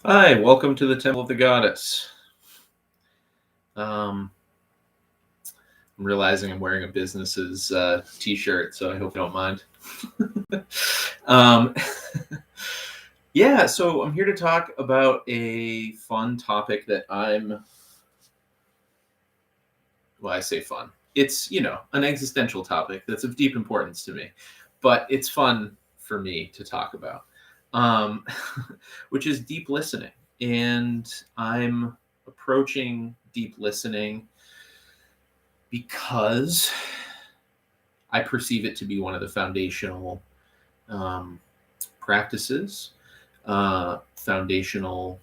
Hi, welcome to the Temple of the Goddess. Um, I'm realizing I'm wearing a business's t-shirt, so I hope you don't mind. um, yeah, so I'm here to talk about a fun topic that I say fun. It's, an existential topic that's of deep importance to me, but it's fun for me to talk about, um, which is deep listening. And I'm approaching deep listening because I perceive it to be one of the foundational um, practices, foundational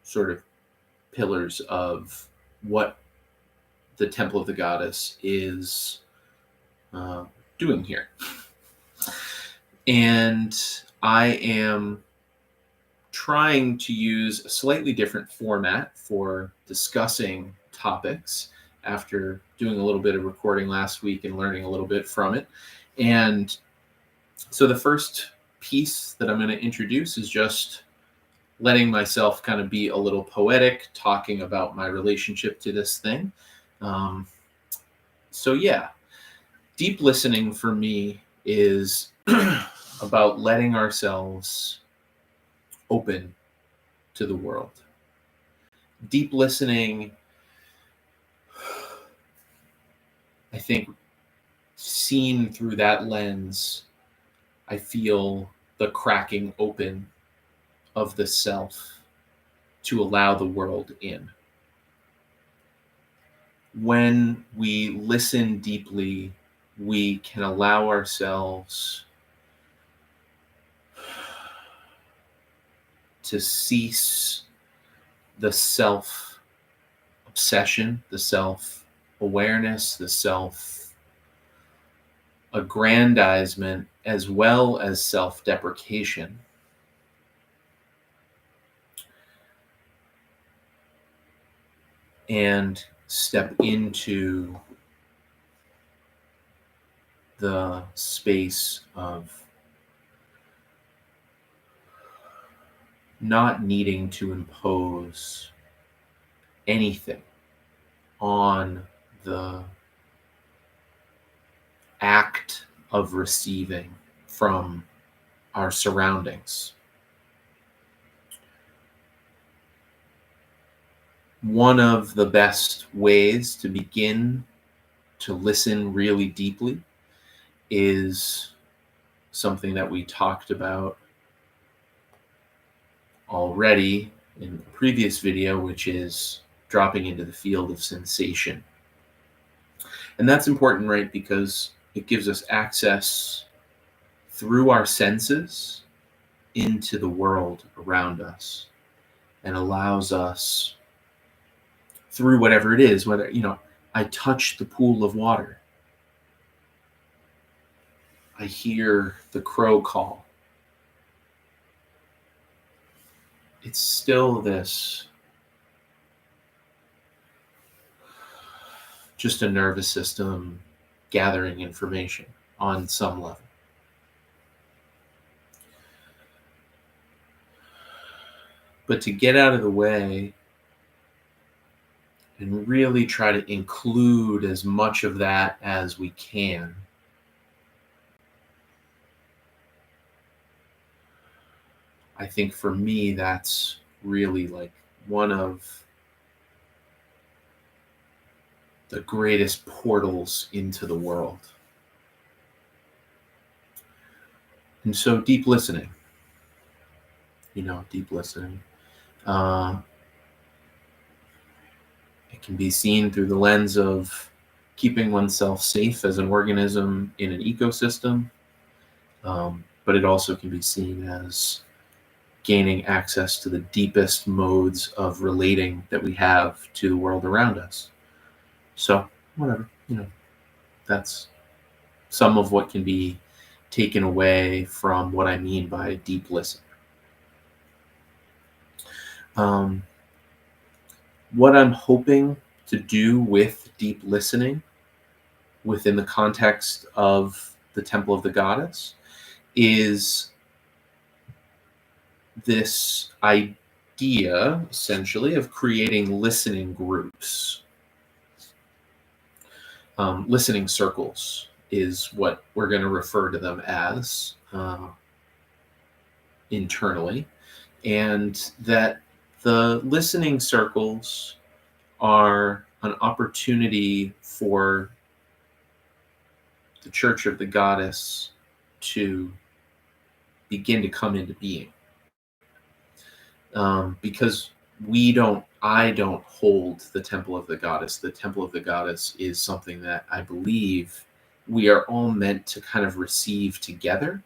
sort of pillars of what the Temple of the Goddess is uh, doing here. And I am trying to use a slightly different format for discussing topics after doing a little bit of recording last week and learning a little bit from it. And so the first piece that I'm going to introduce is just letting myself kind of be a little poetic, talking about my relationship to this thing. Um, so, yeah, deep listening for me is about letting ourselves open to the world. Deep listening, I think, seen through that lens, I feel the cracking open of the self to allow the world in. When we listen deeply, we can allow ourselves to cease the self obsession, the self awareness, the self aggrandizement, as well as self deprecation. And step into the space of not needing to impose anything on the act of receiving from our surroundings. One of the best ways to begin to listen really deeply is something that we talked about already in a previous video, which is dropping into the field of sensation. And that's important, right? Because it gives us access through our senses into the world around us and allows us through whatever it is, whether, I touch the pool of water, I hear the crow call. It's still this just a nervous system gathering information on some level. But to get out of the way and really try to include as much of that as we can, I think for me, that's really like one of the greatest portals into the world. And so deep listening, deep listening. It can be seen through the lens of keeping oneself safe as an organism in an ecosystem, but it also can be seen as gaining access to the deepest modes of relating that we have to the world around us. So, whatever, that's some of what can be taken away from what I mean by deep listening. What I'm hoping to do with deep listening within the context of the Temple of the Goddess is this idea idea, essentially, of creating listening groups. Listening circles is what we're going to refer to them as internally. And that the listening circles are an opportunity for the Church of the Goddess to begin to come into being. Because I don't hold the Temple of the Goddess. The Temple of the Goddess is something that I believe we are all meant to kind of receive together.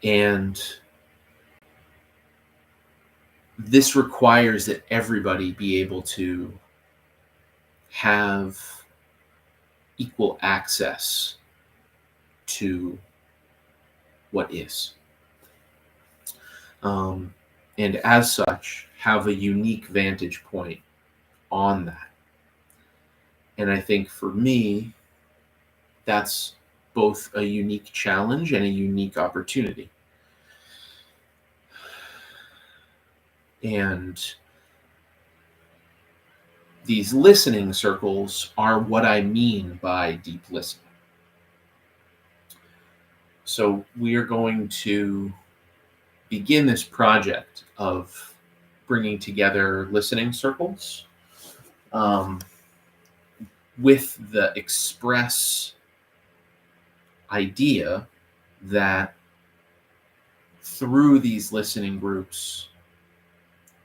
And this requires that everybody be able to have equal access to what is. And as such, have a unique vantage point on that. And I think for me, that's both a unique challenge and a unique opportunity. And these listening circles are what I mean by deep listening. So we are going to begin this project of bringing together listening circles with the express idea that through these listening groups,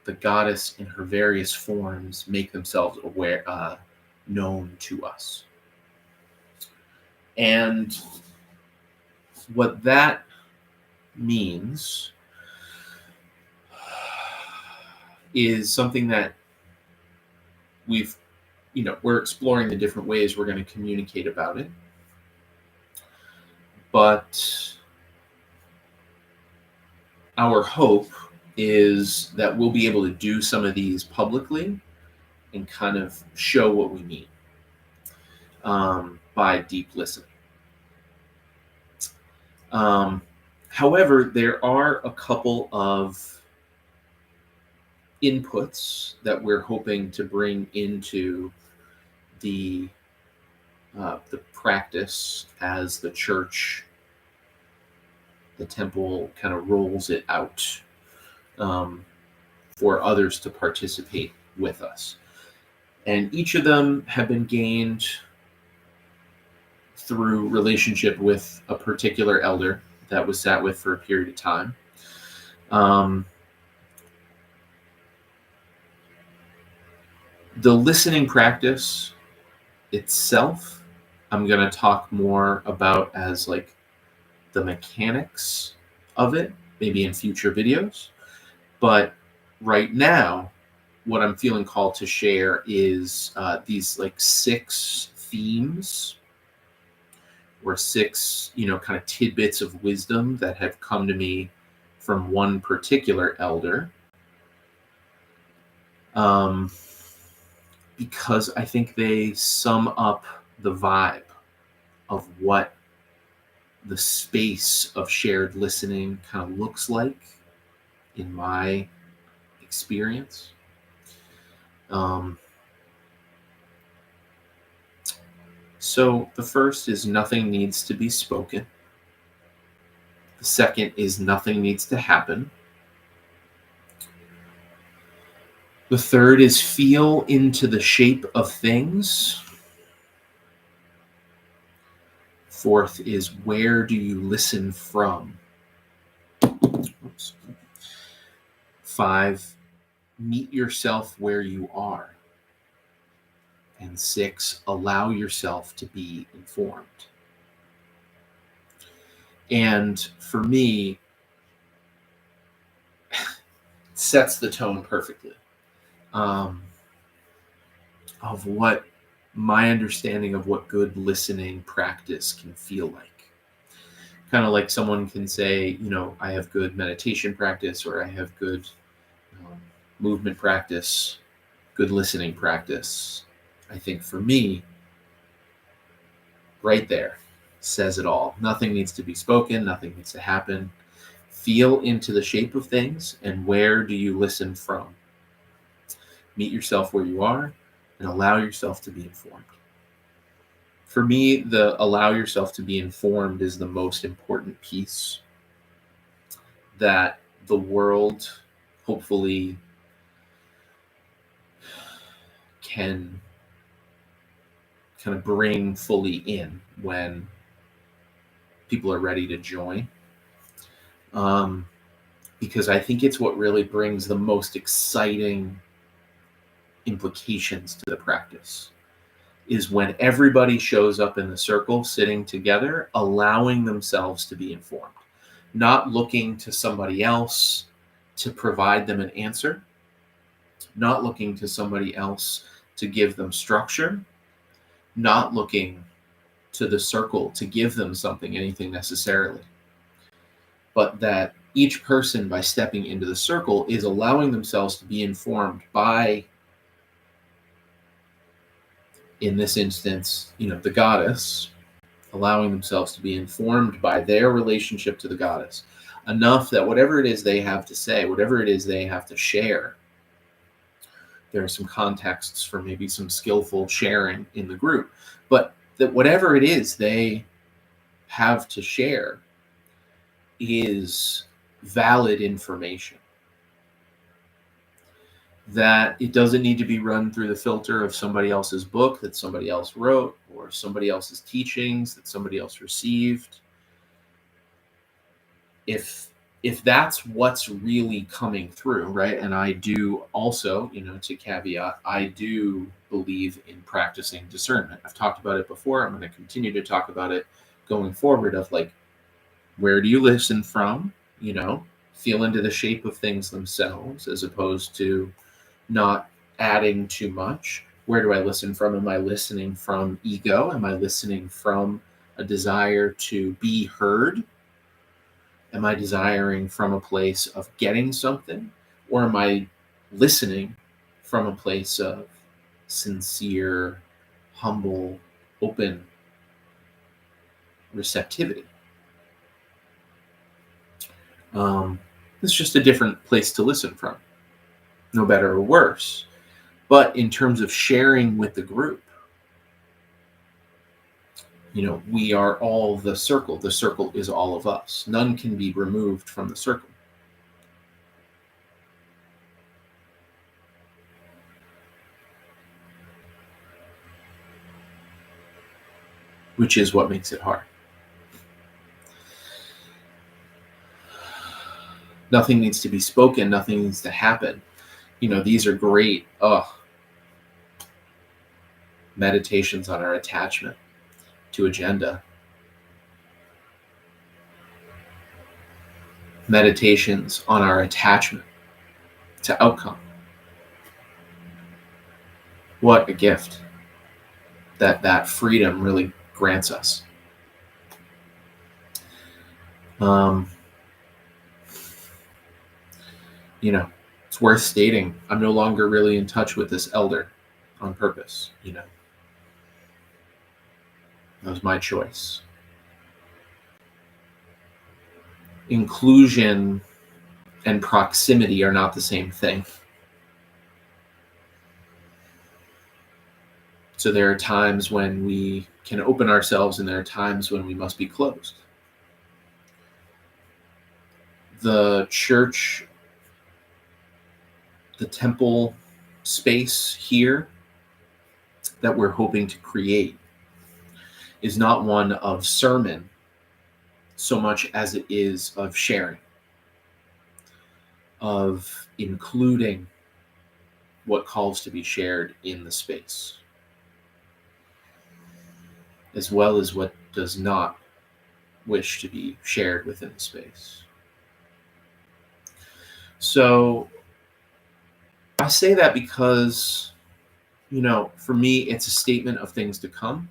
the goddess in her various forms make themselves known to us. And what that means is something that we're exploring the different ways we're going to communicate about it. But our hope is that we'll be able to do some of these publicly and kind of show what we mean by deep listening. However, there are a couple of inputs that we're hoping to bring into the practice as the church, the temple kind of rolls it out for others to participate with us. And each of them have been gained through relationship with a particular elder that was sat with for a period of time. The listening practice itself, I'm going to talk more about as like the mechanics of it, maybe in future videos. But right now, what I'm feeling called to share is these like 6 themes or 6, kind of tidbits of wisdom that have come to me from one particular elder. Because I think they sum up the vibe of what the space of shared listening kind of looks like in my experience. So the first is nothing needs to be spoken. The second is nothing needs to happen. The third is feel into the shape of things. Fourth is where do you listen from? Oops. 5, meet yourself where you are. And 6, allow yourself to be informed. And for me, it sets the tone perfectly of what my understanding of what good listening practice can feel like. Kind of like someone can say, I have good meditation practice, or I have good movement practice, good listening practice. I think for me, right there, says it all. Nothing needs to be spoken. Nothing needs to happen. Feel into the shape of things, and where do you listen from? Meet yourself where you are and allow yourself to be informed. For me, the allow yourself to be informed is the most important piece that the world hopefully can kind of bring fully in when people are ready to join. Because I think it's what really brings the most exciting implications to the practice, is when everybody shows up in the circle sitting together, allowing themselves to be informed, not looking to somebody else to provide them an answer, not looking to somebody else to give them structure, not looking to the circle to give them something, anything necessarily, but that each person, by stepping into the circle, is allowing themselves to be informed by, in this instance, the goddess, allowing themselves to be informed by their relationship to the goddess enough that whatever it is they have to say, whatever it is they have to share, there are some contexts for maybe some skillful sharing in the group, but that whatever it is they have to share is valid information. That it doesn't need to be run through the filter of somebody else's book that somebody else wrote, or somebody else's teachings that somebody else received. If that's what's really coming through, right? And I do also, to caveat, I do believe in practicing discernment. I've talked about it before. I'm going to continue to talk about it going forward, of like, where do you listen from? Feel into the shape of things themselves, as opposed to not adding too much. Where do I listen from? Am I listening from ego? Am I listening from a desire to be heard? Am I desiring from a place of getting something? Or am I listening from a place of sincere, humble, open receptivity? It's just a different place to listen from. No better or worse. But in terms of sharing with the group, we are all the circle. The circle is all of us. None can be removed from the circle. Which is what makes it hard. Nothing needs to be spoken. Nothing needs to happen. These are great meditations on our attachment to agenda. Meditations on our attachment to outcome. What a gift that freedom really grants us. It's worth stating, I'm no longer really in touch with this elder on purpose. That was my choice. Inclusion and proximity are not the same thing. So there are times when we can open ourselves, and there are times when we must be closed. The church, the temple space here that we're hoping to create is not one of sermon so much as it is of sharing, of including what calls to be shared in the space, as well as what does not wish to be shared within the space. So I say that because, for me, it's a statement of things to come,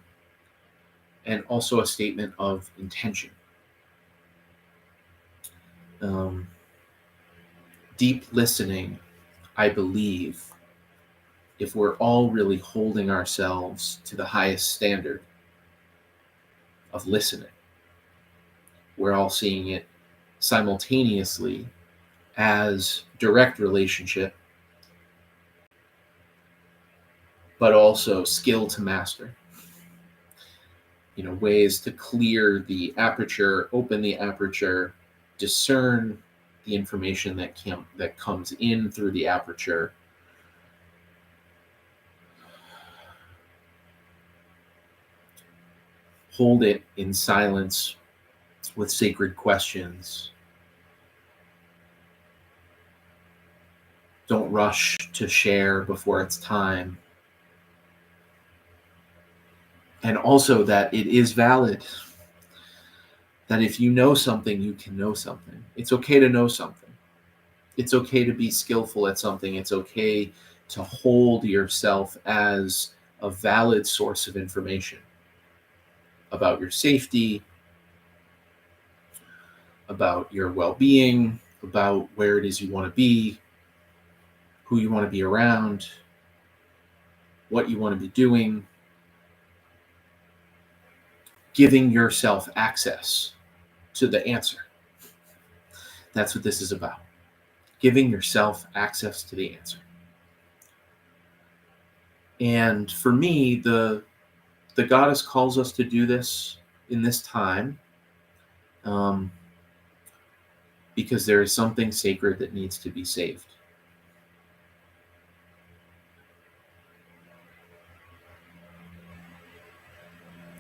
and also a statement of intention. Deep listening, I believe, if we're all really holding ourselves to the highest standard of listening, we're all seeing it simultaneously as direct relationship, but also skill to master. Ways to clear the aperture, open the aperture, discern the information that comes in through the aperture, hold it in silence with sacred questions. Don't rush to share before it's time. And also that it is valid. That if you know something, you can know something. It's okay to know something. It's okay to be skillful at something. It's okay to hold yourself as a valid source of information about your safety, about your well-being, about where it is you want to be, who you want to be around, what you want to be doing. Giving yourself access to the answer. That's what this is about. Giving yourself access to the answer. And for me, the goddess calls us to do this in this time, because there is something sacred that needs to be saved.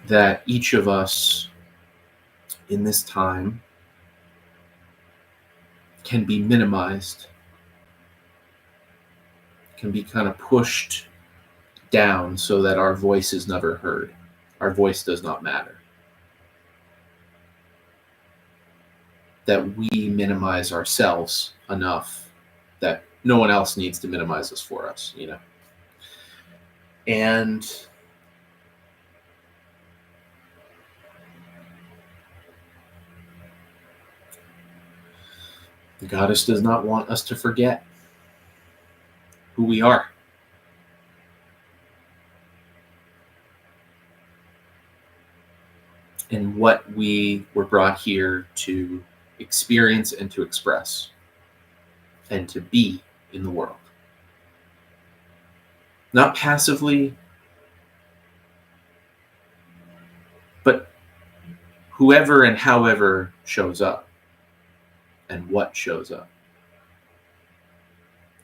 That each of us in this time can be minimized, can be kind of pushed down so that our voice is never heard. Our voice does not matter. That we minimize ourselves enough that no one else needs to minimize us for us, And the goddess does not want us to forget who we are. And what we were brought here to experience and to express and to be in the world. Not passively, but whoever and however shows up and what shows up.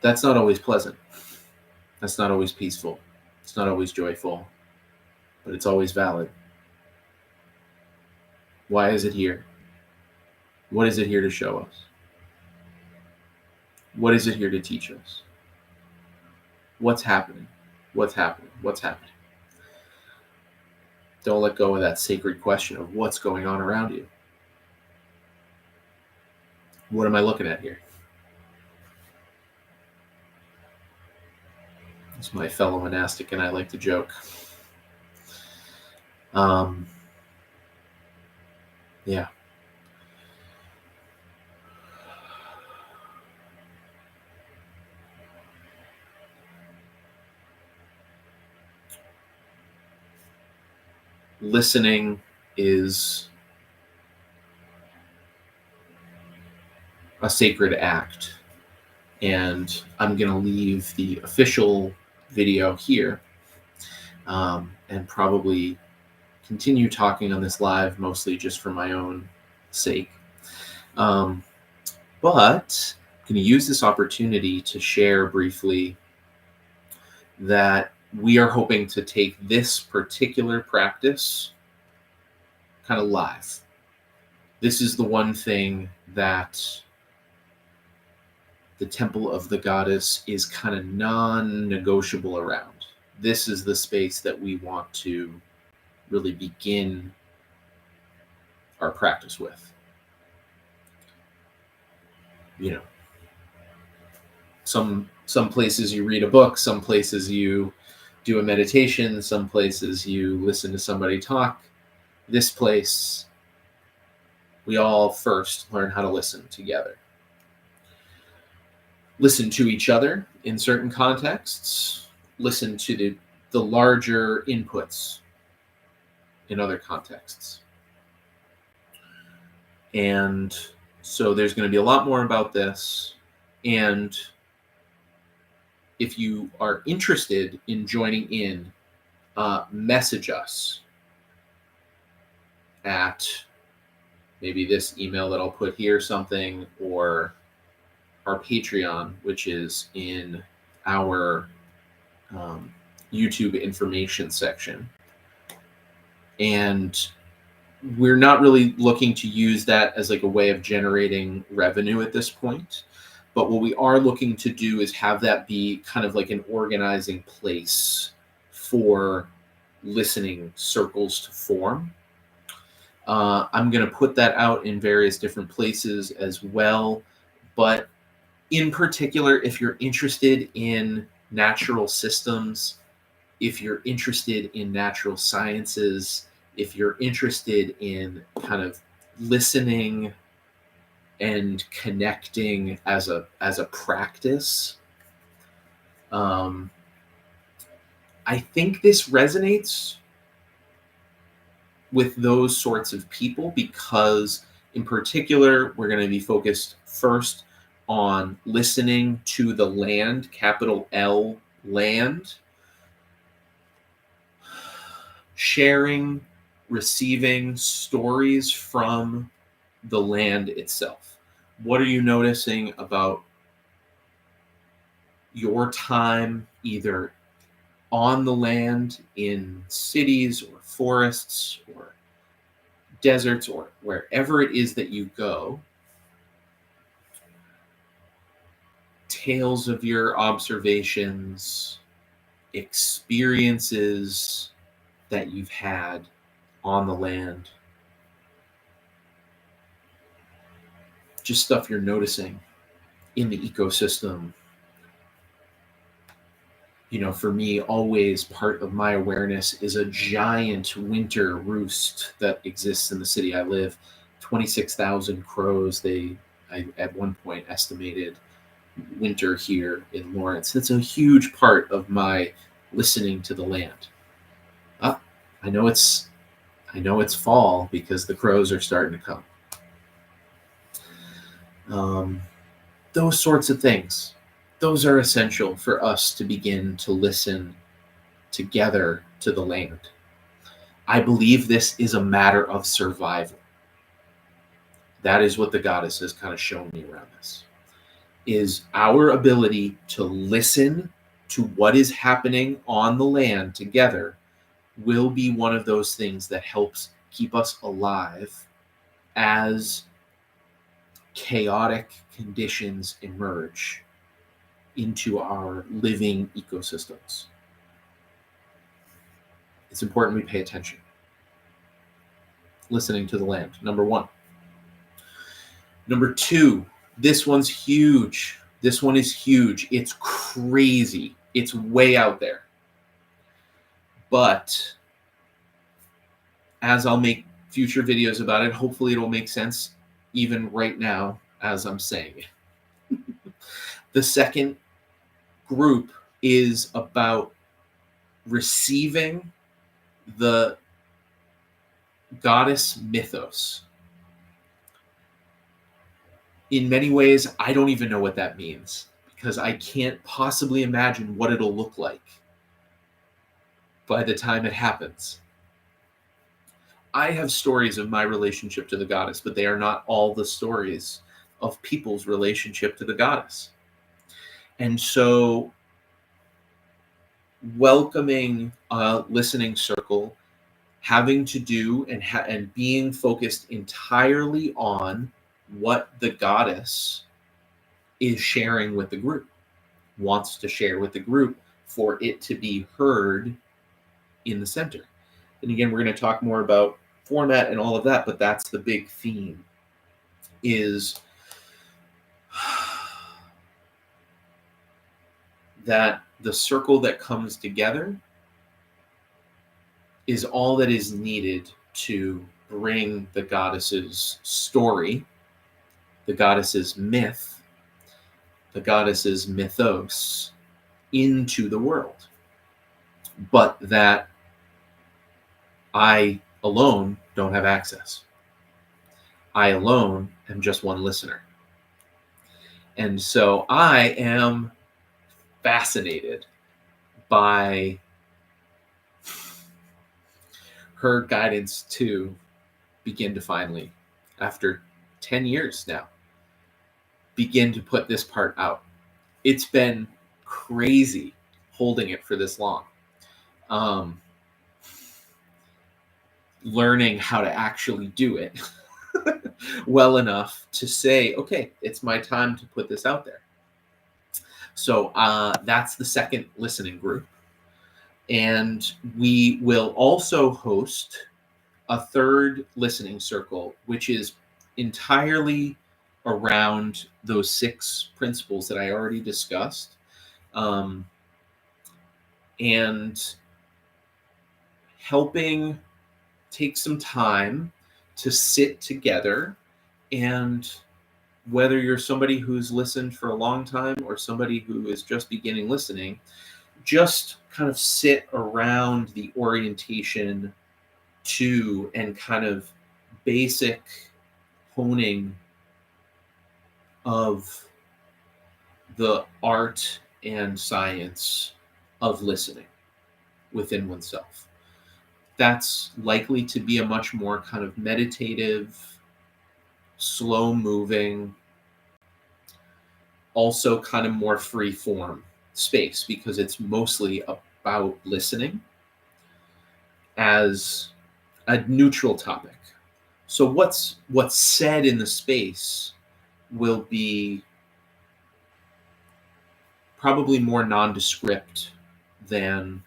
That's not always pleasant. That's not always peaceful. It's not always joyful, but it's always valid. Why is it here? What is it here to show us? What is it here to teach us? What's happening? What's happening? What's happening? Don't let go of that sacred question of what's going on around you. What am I looking at here? It's my fellow monastic and I like to joke. Yeah. Listening is a sacred act, and I'm going to leave the official video here, and probably continue talking on this live, mostly just for my own sake. But I'm going to use this opportunity to share briefly that we are hoping to take this particular practice kind of live. This is the one thing that the Temple of the Goddess is kind of non-negotiable around. This is the space that we want to really begin our practice with. Some places you read a book, some places you do a meditation, some places you listen to somebody talk. This place, we all first learn how to listen together. Listen to each other in certain contexts, listen to the larger inputs in other contexts. And So there's going to be a lot more about this. And if you are interested in joining in, message us at maybe this email that I'll put here, something, or our Patreon, which is in our YouTube information section. And we're not really looking to use that as like a way of generating revenue at this point. But what we are looking to do is have that be kind of like an organizing place for listening circles to form. I'm going to put that out in various different places as well. But in particular, if you're interested in natural systems, if you're interested in natural sciences, if you're interested in kind of listening and connecting as a practice, I think this resonates with those sorts of people because, in particular, we're going to be focused first on listening to the land, capital L, land, sharing, receiving stories from the land itself. What are you noticing about your time either on the land in cities or forests or deserts or wherever it is that you go? Tales of your observations, experiences that you've had on the land, just stuff you're noticing in the ecosystem. You know, for me, always part of my awareness is a giant winter roost that exists in the city I live. 26,000 crows, I at one point estimated winter here in Lawrence. It's a huge part of my listening to the land. I know it's fall because the crows are starting to come. Those sorts of things. Those are essential for us to begin to listen together to the land. I believe this is a matter of survival. That is what the goddess has kind of shown me around this, is our ability to listen to what is happening on the land together will be one of those things that helps keep us alive as chaotic conditions emerge into our living ecosystems. It's important we pay attention. Listening to the land, number one. Number two, this one's huge. This one is huge. It's crazy. It's way out there. But as I'll make future videos about it, hopefully it'll make sense even right now as I'm saying it. The second group is about receiving the goddess mythos. In many ways, I don't even know what that means because I can't possibly imagine what it'll look like by the time it happens. I have stories of my relationship to the goddess, but they are not all the stories of people's relationship to the goddess. And so welcoming a listening circle, having to do and being focused entirely on what the goddess is sharing with the group, wants to share with the group for it to be heard in the center. And again, we're going to talk more about format and all of that, but that's the big theme, is that the circle that comes together is all that is needed to bring the goddess's story, the goddess's myth, the goddess's mythos into the world. But that I alone don't have access. I alone am just one listener. And so I am fascinated by her guidance to begin to finally, after 10 years now, begin to put this part out. It's been crazy holding it for this long. Learning how to actually do it well enough to say, okay, it's my time to put this out there. So that's the second listening group. And we will also host a third listening circle, which is entirely around those 6 principles that I already discussed. And helping take some time to sit together, and whether you're somebody who's listened for a long time or somebody who is just beginning listening, just kind of sit around the orientation to and kind of basic honing of the art and science of listening within oneself. That's likely to be a much more kind of meditative, slow moving, also kind of more free form space, because it's mostly about listening as a neutral topic. So what's said in the space will be probably more nondescript than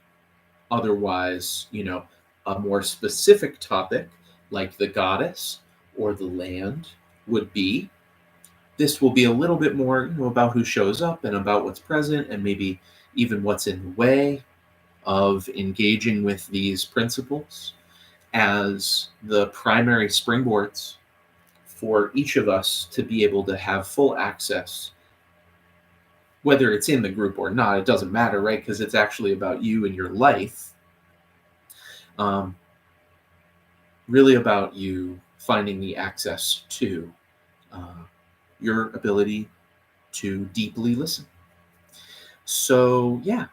otherwise, a more specific topic like the goddess or the land would be. This will be a little bit more, about who shows up and about what's present, and maybe even what's in the way of engaging with these principles as the primary springboards for each of us to be able to have full access, whether it's in the group or not. It doesn't matter, right? Because it's actually about you and your life. Really about you finding the access to your ability to deeply listen. So, yeah.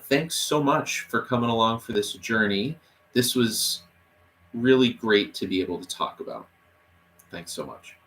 Thanks so much for coming along for this journey. This was really great to be able to talk about. Thanks so much.